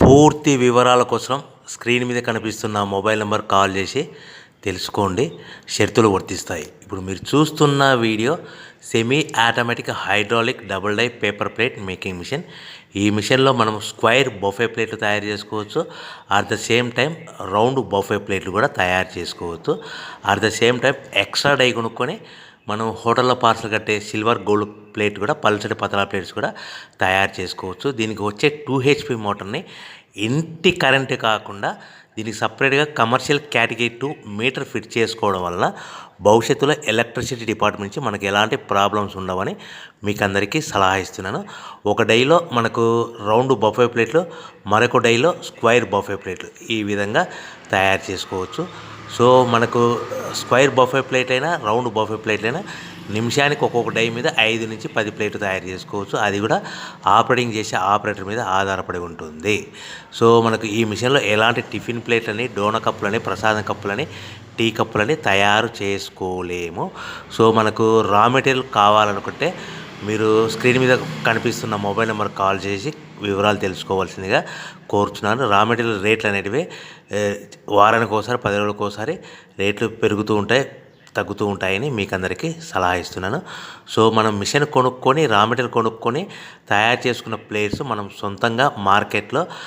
పూర్తి వివరాల కోసం స్క్రీన్ మీద కనిపిస్తున్న మొబైల్ నెంబర్ కాల్ చేసి తెలుసుకోండి. షరతులు వర్తిస్తాయి. ఇప్పుడు మీరు చూస్తున్న video semi automatic hydraulic double die paper plate making machine. ఈ మిషన్లో మనం స్క్వైర్ బఫే ప్లేట్లు తయారు చేసుకోవచ్చు. At the same time round buffet ప్లేట్లు కూడా తయారు చేసుకోవచ్చు. At the same time extra die కొనుక్కొని మనం హోటల్లో పార్సల్ కట్టే సిల్వర్ గోల్డ్ ప్లేట్ కూడా పల్చటి పతలా ప్లేట్స్ కూడా తయారు చేసుకోవచ్చు. దీనికి వచ్చే 2 HP మోటార్ని ఇంటి కరెంటు కాకుండా దీనికి సపరేట్గా కమర్షియల్ కేటగిరీ 2 మీటర్ ఫిట్ చేసుకోవడం వల్ల భవిష్యత్తులో ఎలక్ట్రిసిటీ డిపార్ట్మెంట్ నుంచి మనకి ఎలాంటి ప్రాబ్లమ్స్ ఉండవని మీకు అందరికీ సలహా ఇస్తున్నాను. ఒక డైలో మనకు రౌండ్ బఫే ప్లేట్లు, మరొక డైలో స్క్వైర్ బఫే ప్లేట్లు ఈ విధంగా తయారు చేసుకోవచ్చు. సో మనకు స్క్వైర్ బఫే ప్లేట్ అయినా రౌండ్ బఫే ప్లేట్ అయినా నిమిషానికి ఒక్కొక్క డై మీద 5 నుంచి 10 ప్లేట్లు తయారు చేసుకోవచ్చు. అది కూడా ఆపరేటింగ్ చేసే ఆపరేటర్ మీద ఆధారపడి ఉంటుంది. సో మనకు ఈ మిషన్లో ఎలాంటి టిఫిన్ ప్లేట్లని, డోనా కప్పులని, ప్రసాదం కప్పులని, టీ కప్పులని తయారు చేసుకోలేము. సో మనకు రా మెటీరియల్ కావాలనుకుంటే మీరు స్క్రీన్ మీద కనిపిస్తున్న మొబైల్ నెంబర్ కాల్ చేసి వివరాలు తెలుసుకోవాల్సిందిగా కోరుచున్నాను. రా మెటీరియల్ రేట్లు అనేటివి వారానికి ఒకసారి, 10 రోజులకు ఒకసారి రేట్లు పెరుగుతూ ఉంటాయి, తగ్గుతూ ఉంటాయని మీకు అందరికీ సలహా ఇస్తున్నాను. సో మనం మిషన్ కొనుక్కొని రా మెటీరియల్ కొనుక్కొని తయారు చేసుకున్న ప్లేట్స్ మనం సొంతంగా మార్కెట్లో